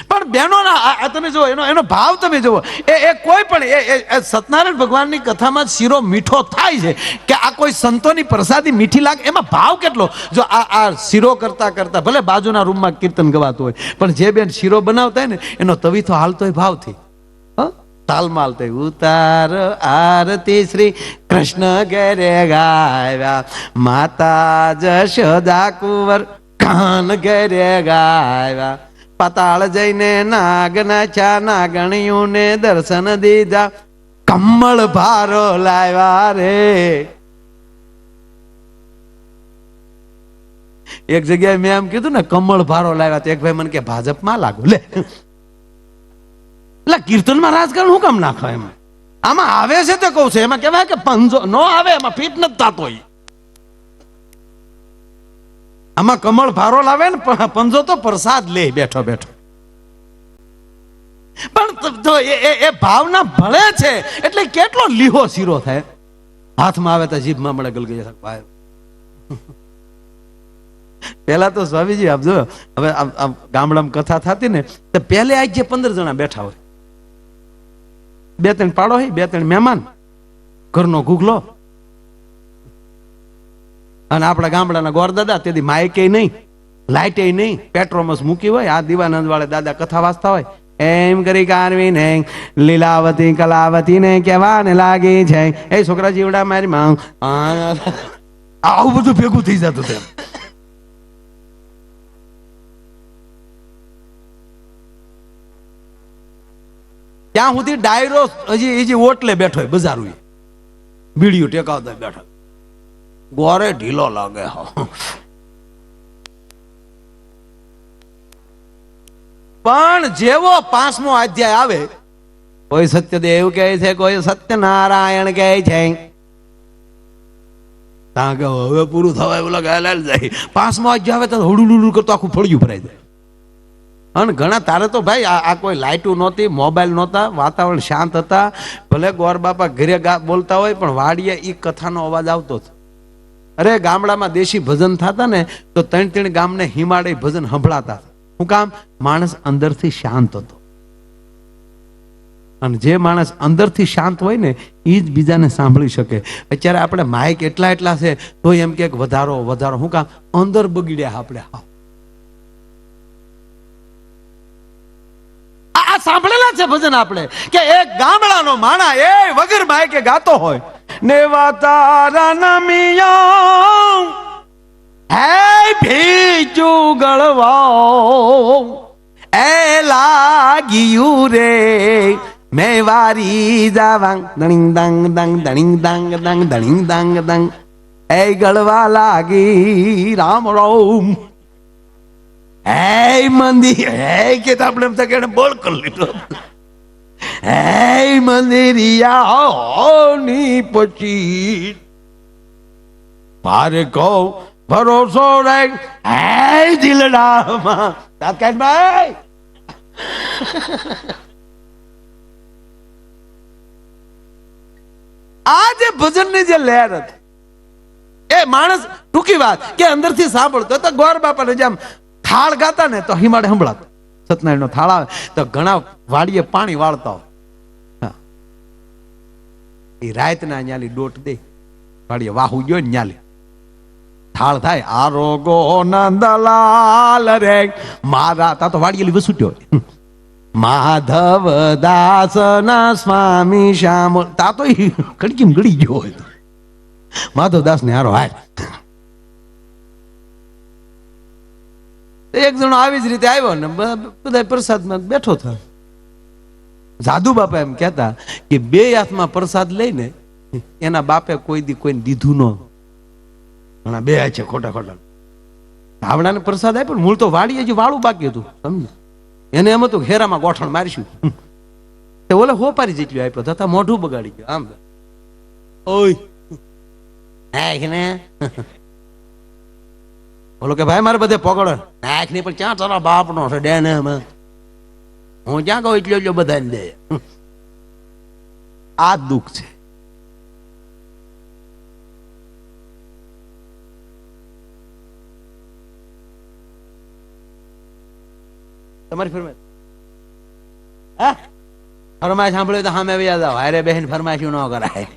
પણ બહેનોના તમે જુઓ, એનો ભાવ તમે જુઓ. એ કોઈ પણ એ સત્યનારાયણ ભગવાનની કથામાં શીરો મીઠો થાય છે કે આ કોઈ સંતોની પ્રસાદી મીઠી લાગે, એમાં ભાવ કેટલો. જો આ શીરો કરતા કરતા ભલે બાજુના રૂમમાં કીર્તન ગવાતું હોય, પણ જે બેન શીરો બનાવતા હોય ને એનો તવીથો હાલતો હોય ભાવથી, તાલમાં હાલતો હોય. ઉતાર આરતી શ્રી કૃષ્ણ ઘેરે ગાવ્યા, માતા જશોદા કુંવર કાન ઘેરે ગાવ્યા, પાતાળ જઈને નાગના ચા નાગણિયું ને દર્શન દીધા, કમળ ભારો લાવ્યા રે. એક જગ્યાએ મેં એમ કીધું ને કમળ ભારો લાવ્યા, તો એક ભાઈ મને કે ભાજપમાં લાગુ. લે એટલે કીર્તનમાં રાજકારણ હું કામ નાખો? એમાં આમાં આવે છે તો કહું છું, એમાં કહેવાય કે પંજો નો આવે, એમાં ફીટ નથી થતો. આમાં કમળ ભારો લાવે ને પંજો તો પ્રસાદ લે બેઠો બેઠો. પણ તો એ ભાવના ભળે છે એટલે કેટલો લીહો શીરો થાય. હાથમાં આવે તો જીભમાં મળે ગલગઈ ભાઈ. પેલા તો સ્વામીજી આપજો, હવે ગામડામાં કથા થતી ને તો પેલે આજ જે 15 જણા બેઠા હોય, 2-3 પાડો હોય, 2-3 મહેમાન, ઘરનો ગુગલો, અને આપણા ગામડાના ગોરદાદા તેથી માઇકે નહીં, લાઇટે નહીં, પેટ્રોમસ મૂકી હોય. આ દીવાનંદ વાળા દાદા કથા વાંચતા હોય, એમ કરી કારવી ને લીલાવતી કલાવતી ને કેવા ને લાગી છે, એ છોકરા જીવડા મારી માં, આવું બધું ભેગું થઈ જતું તેમ. ત્યાં સુધી ડાયરો હજી ઓટલે બેઠો હોય, બજારું બીડીયું ટેકાવતા બેઠો, ગોરે ઢીલો લાગે. પણ જેવો 5મો અધ્યાય આવે, કોઈ સત્યદેવ કહે છે, કોઈ સત્યનારાયણ કહે છે, ત્યાં કે હવે પૂરું થવાય એવું લાગે જાય. 5મો અધ્યાય આવે તો હુડુડુડુ કરતો આખું ફળિયું ભરાઈ જાય. અને ઘણા તારે તો ભાઈ આ કોઈ લાઇટું નહોતી, મોબાઈલ નહોતા, વાતાવરણ શાંત હતા. ભલે ગોર બાપા ઘરે બોલતા હોય પણ વાડીએ એ કથાનો અવાજ આવતો હતો. અરે ગામડામાં દેશી ભજન થતા ને તો 3 ગામને હિમાલય ભજન સંભળાતા. શું કામ? માણસ અંદરથી શાંત હતો. અને જે માણસ અંદરથી શાંત હોય ને એ જ બીજાને સાંભળી શકે. અત્યારે આપણે માઇક એટલા છે તો એમ કે વધારો વધારો. શું કામ? અંદર બગડ્યા આપણે. સાંભળેલા છે ભજન આપણે કે એક ગામડાનો માણા એ વગર માયકે ગાતો હોય ને વાતારા નમિયા હે ભીજું ગળવા એ લાગ્યું રે મેં વારી જાવાં દણિંગ Dang Dang દણિંગ Dang Dang દણિંગ Dang Dang એ ગળવા લાગી રામ રામ. હે મંદિર, હે કે આપણે એમ થાય બોલ કરી લીધો. હે મંદિરિયા ની પછી મારે કહો ભરોસો રે હે દિલડામાં તાત્કાલિક. આ જે ભજનની જે લહેર હતી એ માણસ ટૂંકી વાત કે અંદરથી સાંભળતો તો ગોર બાપાને જેમ થાળ ગાતા ને તો હિમાડે સંભળાતો. સત્યનારાયણ નો થાળ આવે તો ઘણા વાડીએ પાણી વાળતા હોય, એ રાતના ન્યાલી ડોટ દે વાડીએ વાહુ ગયો ને ન્યાલી થાળ થાય. આરોગો નંદલાલ રે મારા, તા તો વાડીએલી વસુટ્યો માધવ દાસ ના સ્વામી શ્યામ, તા તો કડકીમ ગળી ગયો હોય. માધવ દાસ ને હારો હાય. એક જણો આવી જ રીતે આવ્યો ને બધા પ્રસાદમાં બેઠો થયો. સાધુ બાપા એમ કહેતા કે 2 હાથમાં પ્રસાદ લઈને એના બાપે કોઈ દી કોઈને દીધું ન. ઘણા 2 હાથ છે ખોટા ખોટા. ધાવડાને પ્રસાદ આપ્યો મૂળ તો વાડી હજી વાળું બાકી હતું, સમજ. એને એમ હતું હેરામાં ગોઠણ મારીશું. ઓલે હોપારી જેટલું આપ્યો તથા મોઢું બગાડી ગયો. આમ ઓય ને બોલો કે ભાઈ મારે બધે પકડો નાખ નહીં, પણ ક્યાં તારા બાપ નો છે ડેને હું ક્યાં કહું એટલો બધા દે. આ દુઃખ છે. તમારી ફરમાઈશ. હા ફરમાઈશ સાંભળ્યું તો સામે આવી જાવ, હારે બહેન ફરમાઈશ ન કરાય.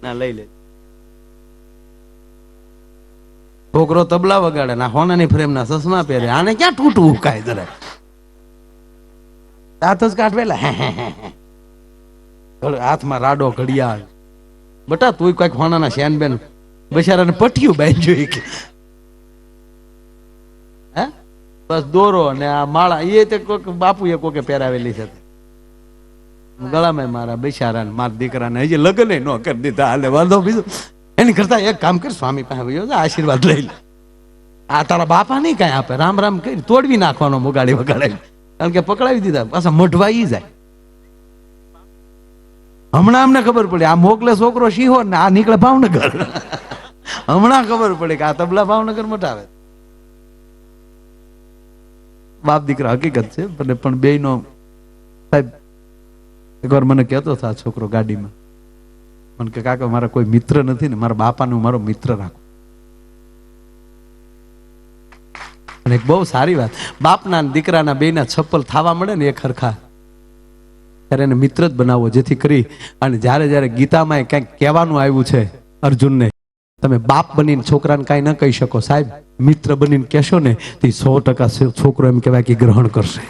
ના લઈ લે. છોકરો તબલા વગાડે ના હોનાની ફ્રેમ ના ચશ્મા પહેરે, આને ક્યાં તૂટવું કાય જરા દાંત જ કાઢવેલા, હાથમાં રાડો ઘડિયાળ. બટા તું કઈક હોનાના શેન બેન બિચારાને પટ્યું બાંધ્યું કે હે બસ દોરો ને આ માળા એ તે કોઈક બાપુએ કોકે પહેરાવેલી છે ગળામાં. મારા બિચારાને મારા દીકરાને હજી લગ્ન ન કરી દીધા. હાલે વાંધો બીજું એની કરતા એક કામ કર, સ્વામી પાસે આશીર્વાદ લઈ લે. આ તારા બાપા નહીં કઈ આપે, રામ રામ કરી તોડવી નાખવાનો મુગાડી વગાડે, કારણ કે પકડાવી દીધા પાછા મઢવાઈ જાય. હમણાં અમને ખબર પડી આ મોકલે છોકરો શિહોર ને આ નીકળે ભાવનગર. હમણાં ખબર પડે કે આ તબલા ભાવનગર મટાવે. બાપ દીકરા હકીકત છે, પણ બે નો સાહેબ એકવાર મને કહેતો હતો આ છોકરો ગાડીમાં, મને કે કાકા મારા કોઈ મિત્ર નથી ને મારા બાપાને હું મારો મિત્ર રાખું. અને એક બહુ સારી વાત, બાપના દીકરાના બેના છપ્પલ થાવા મળે ને એક હરખા, ત્યારે એને મિત્ર જ બનાવવો, જેથી કરી અને જ્યારે જ્યારે ગીતામાં કંઈક કહેવાનું આવ્યું છે અર્જુનને, તમે બાપ બનીને છોકરાને કાંઈ ન કહી શકો સાહેબ, મિત્ર બનીને કહેશો ને તે 100% છોકરો એમ કહેવાય કે ગ્રહણ કરશે.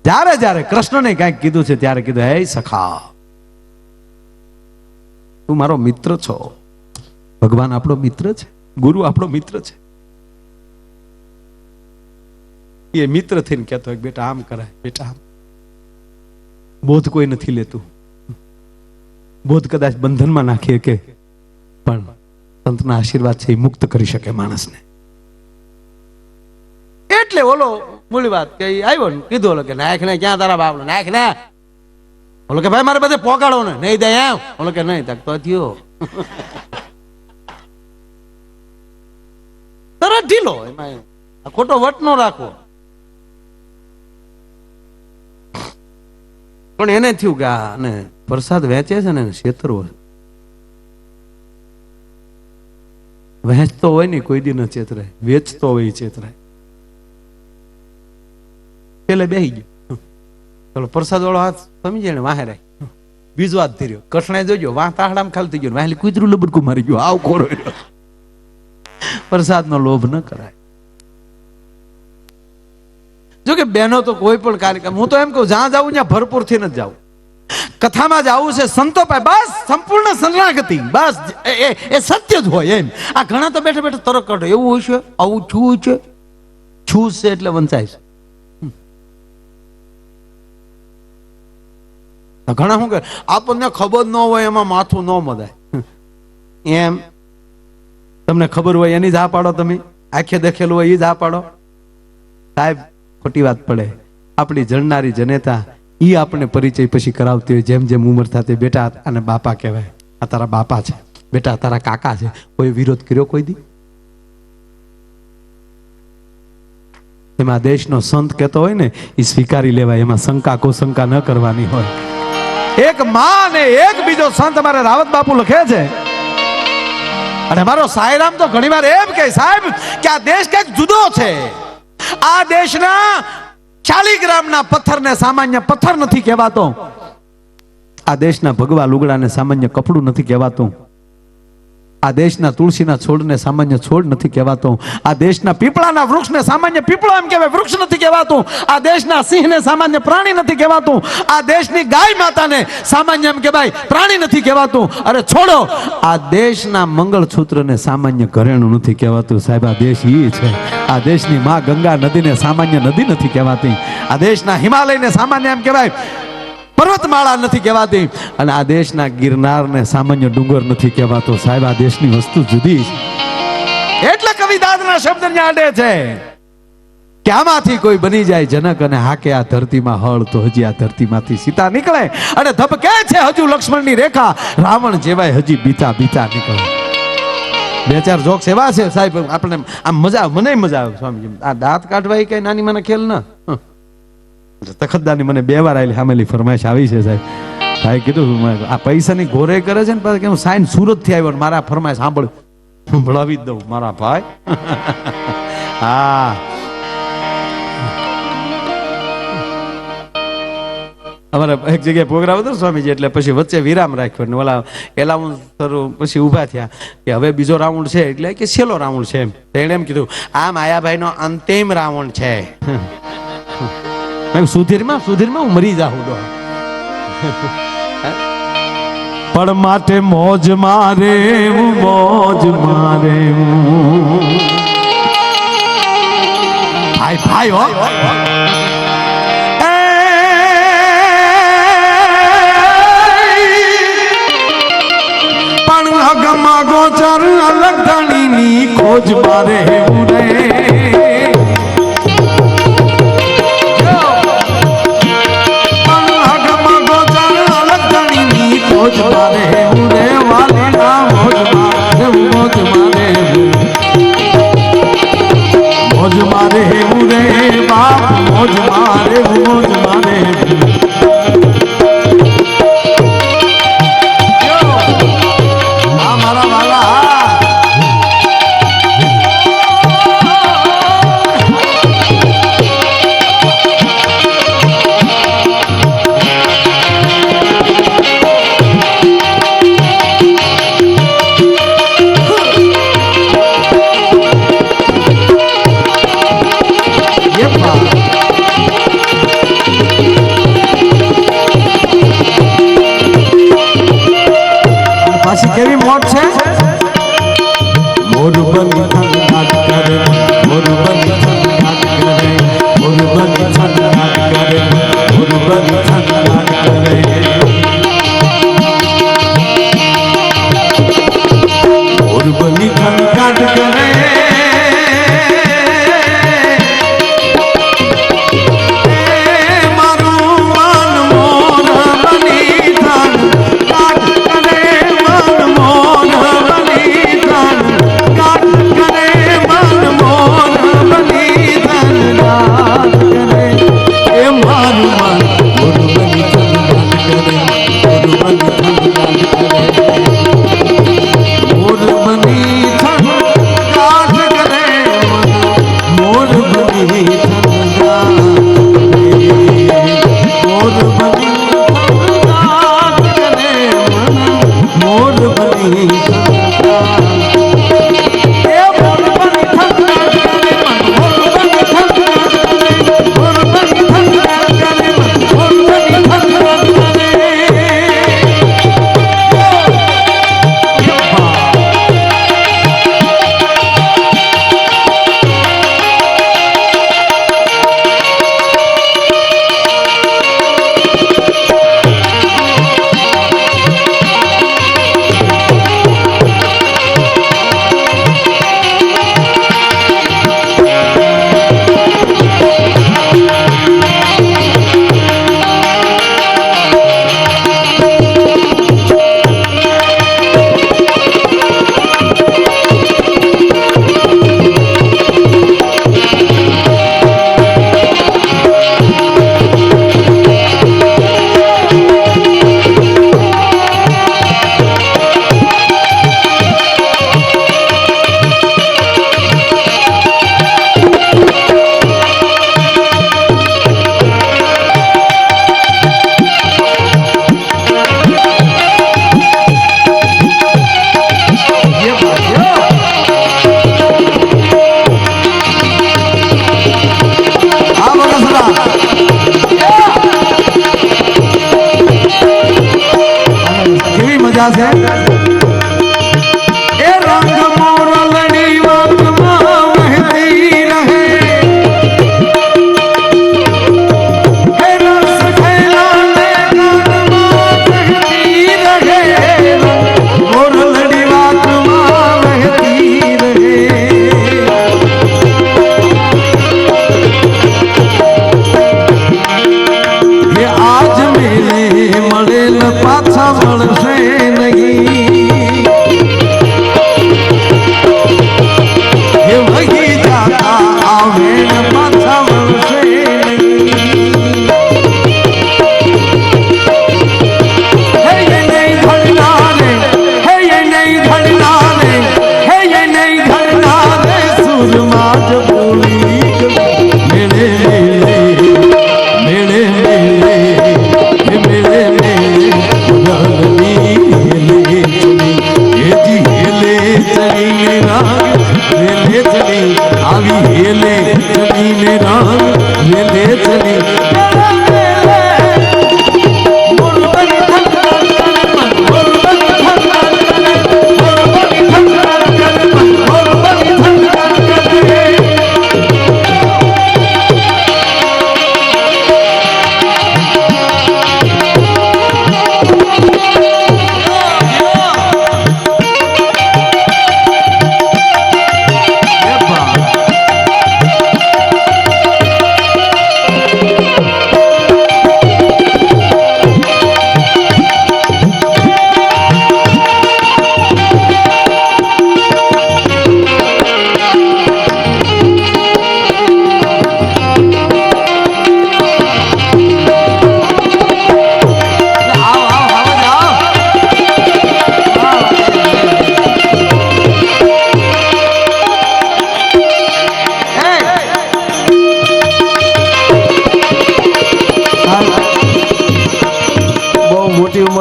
જ્યારે જ્યારે કૃષ્ણને કાંઈક કીધું છે ત્યારે કીધું, હે સખા તું મારો મિત્ર છો. ભગવાન આપણો મિત્ર છે, ગુરુ આપણો મિત્ર છે. એ મિત્ર થઈને કહેતો હોય બેટા આમ કરાય, બેટા આમ. બોધ કોઈ નથી લેતું, બોધ કદાચ બંધનમાં નાખીએ કે, પણ સંતના આશીર્વાદ છે એ મુક્ત કરી શકે માણસને. એટલે ઓલો મૂળ વાત કે આવ્યો ને કીધું ઓલો કે નાખ ને ક્યાં તારા બાપ નાખ ને, ઓલો કે ભાઈ મારે બધે પોગાડો ને નહીં દે એમ, ઓલો કે નહીં તક તો થયો તરત ઢીલો. એમાં ખોટો વટ નો રાખવો. પણ એને થયું કે આ ને પ્રસાદ વેચે છે ને છેતરવો, વહેંચતો હોય ને કોઈ દી ન ચેતરાય, વેચતો હોય ચેતરાય. પેલે બેહી ગયો, ચલો પ્રસાદ વાળો હાથ સમજે ને વાહે રાય, બીજો હાથ ધીર્યો, કઠણાઈ જોજો વાહ તાહડામાં ખાલી થઈ ગયો, વાહેલી કૂતરું લબડકું મારી ગયું, આવ ખોરો. પ્રસાદ નો લોભ ન કરાય. જો કે બહેનો તો કોઈ પણ કાર્યક્રમ, હું તો એમ કહું જ્યાં જાઉં ત્યાં ભરપૂર થી ન જાઉં. કથામાં જવું છે સંતો પાસે, બસ સંપૂર્ણ શરણાગતિ, બસ એ સત્ય જ હોય એમ. આ ઘણા તો બેઠા બેઠા તરક કાઢે, એવું હોય છે આવું છું છે, છું છે એટલે વંચાય છે. ઘણા શું કરે, આપણને ખબર ન હોય એમાં માથું ન મદાય એમ. તમને ખબર હોય એની જ આ પાડો, તમે આંખે દેખેલું હોય એ જ આ પાડો. સાહેબ ખોટી વાત પડે. આપણી જણનારી જનેતા ઈ આપણે પરિચય પછી કરાવતી હોય, જેમ જેમ ઉંમર થતી, બેટા અને બાપા કહેવાય, આ તારા બાપા છે, બેટા તારા કાકા છે. કોઈ વિરોધ કર્યો કોઈ દી? એમાં દેશનો સંત કહેતો હોય ને એ સ્વીકારી લેવાય, એમાં શંકા કુશંકા ન કરવાની હોય. એક માં ને એક બીજો સંત અમારે રાવત બાપુ લખે છે, અને મારો સાયરામ તો ઘણી વાર એમ કે સાહેબ કે આ દેશ કઈક જુદો છે. આ દેશના 40 ગ્રામના પથ્થરને સામાન્ય પથ્થર નથી કહેવાતો. આ દેશના ભગવા લુગડાને સામાન્ય કપડું નથી કહેવાતું. આ દેશના તુલસીના છોડને સામાન્ય છોડ નથી કહેવાતો. આ દેશના પીપળાના વૃક્ષને સામાન્ય પીપળો એમ કહેવાય, વૃક્ષ નથી કહેવાતું. આ દેશના સિંહને સામાન્ય પ્રાણી નથી કહેવાતું. આ દેશની ગાય માતાને સામાન્ય એમ કહેવાય, પ્રાણી નથી કહેવાતું. અરે છોડો, આ દેશના મંગળસૂત્રને સામાન્ય ઘરેણું નથી કહેવાતું. સાહેબ આ દેશ ઈ છે. આ દેશની માં ગંગા નદીને સામાન્ય નદી નથી કહેવાતી. આ દેશના હિમાલયને સામાન્ય એમ કહેવાય પર્વતમાળા નથી કહેવાતી. અને આ દેશના ગિરનારને સામાન્ય ડુંગર નથી કહેવાતો. સાહેબ આ દેશની વસ્તુ જુદી છે. એટલે કવિ દાદના શબ્દ આડે છે કે આમાંથી કોઈ બની જાય જનક અને હાકે આ ધરતીમાં હળ, તો હજી આ ધરતીમાંથી સીતા નીકળે. અને ધબકે છે હજુ લક્ષ્મણની રેખા, રાવણ જેવાય હજી બીતા બીતા નીકળે. બે ચાર જોક્સ એવા છે સાહેબ, આપણે આમ મજા, મને મજા આવે સ્વામીજી. આ દાંત કાઢવા કઈ નાની મને ખેલ ના. તખતદારની મને 2 વાર આવેલી સામેલી ફરમાઈશ આવી છે સાહેબ. ભાઈ કીધું આ પૈસાની ઘોરે કરે છે ને, પાછું કે હું સાઈન સુરત થી આવ્યો, મારા ફરમાઈશ સંભળાવી જ દઉં મારા ભાઈ. હા અમારા એક જગ્યાએ પ્રોગ્રામ હતો સ્વામીજી, એટલે પછી વચ્ચે વિરામ રાખ્યો ને ઓલા એલાઉન્સ પછી ઊભા થયા કે હવે બીજો રાઉન્ડ છે, એટલે કે છેલ્લો રાઉન્ડ છે એમ. તો એણે એમ કીધું આ માયાભાઈનો અંતિમ રાઉન્ડ છે. સુધીરમાં હું મરી જાઉં ડો. પણ માટે મોજ મારે મોજ મારે ભાઈ ભાઈ હો પણ અગમા ગોચર અલગ ધણીની ખોજ મારે ઉરે મોજ મારે ઉરે વાલીના મોજ મારે મોજ મારે મોજ મારે ઉરે બાપ મોજ મારે મોજ મારે મારા વાલા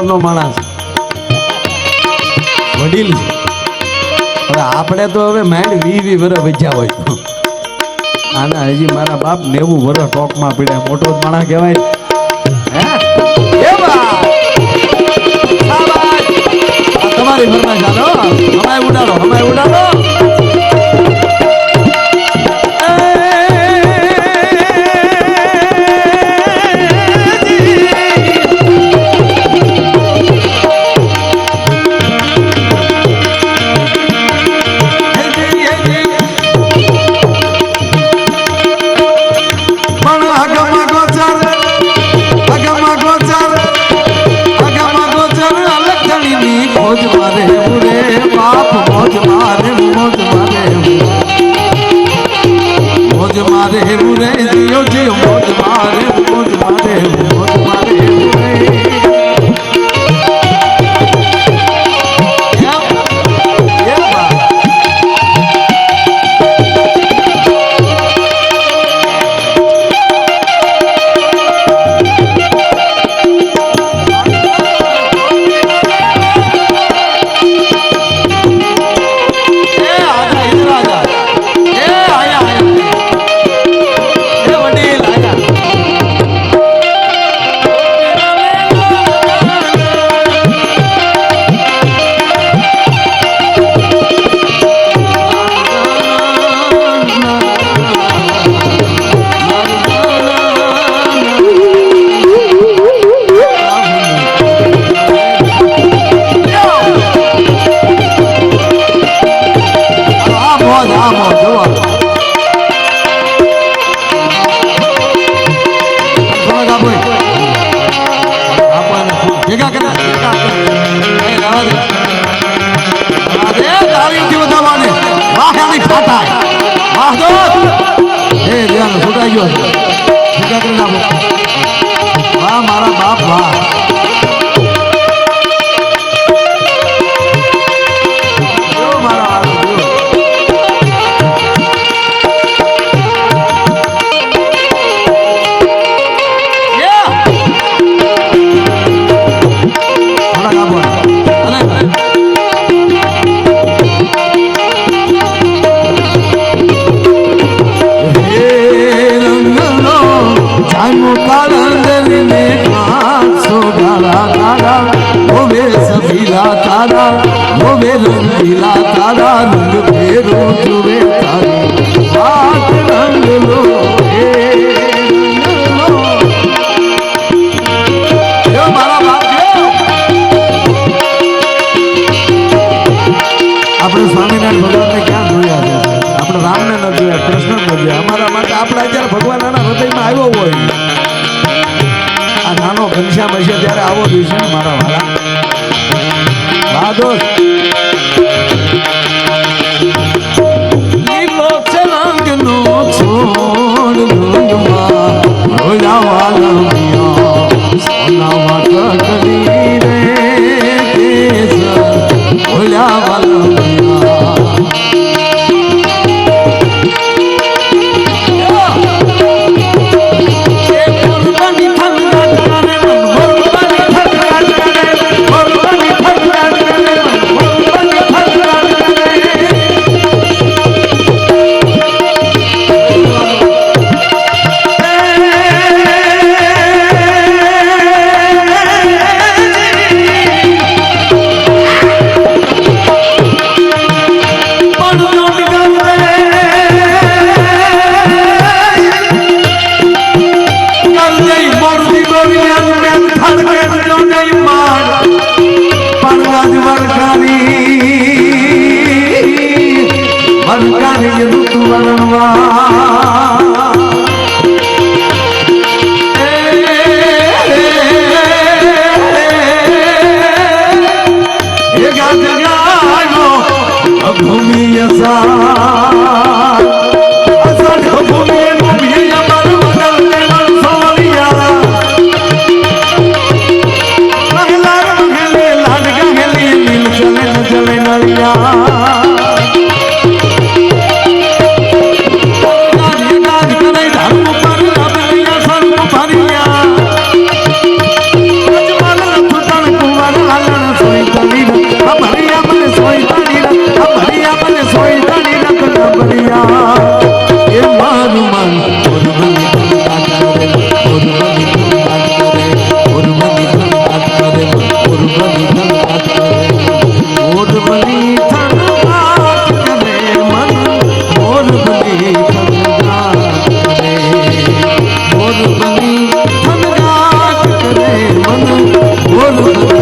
ઉંમરનો માણસ વડીલ છે. હવે આપણે તો હવે માંડ 20 વર્ષ વજ્યા હોય તો આના હજી મારા બાપ 90 વર્ષ ટોકમાં પીડ્યા. મોટો જ માણસ કહેવાય. તમારી ફરમાઈશ હાલો. હમાય ઉડાડો, હમાય ઉડાડો. વાહ મારા બાપ વાહ. આપણે સ્વામિનારાયણ ભગવાનને ક્યાં જોયા છે? આપણે રામને ન જોયા, કૃષ્ણ ન જોયા. અમારા માટે આપણે અત્યારે ભગવાન આના હૃદયમાં આવ્યો હોય, આ નાનો ઘનશ્યામ હશે ત્યારે આવો દિવસે મારા વાલા. વાહ દોસ્ત. લીલો છે રંગનો છોડ રંગમાં રોયા વાલા સોનામાં કકડી રે કેસર રોયા વાલા. બોલ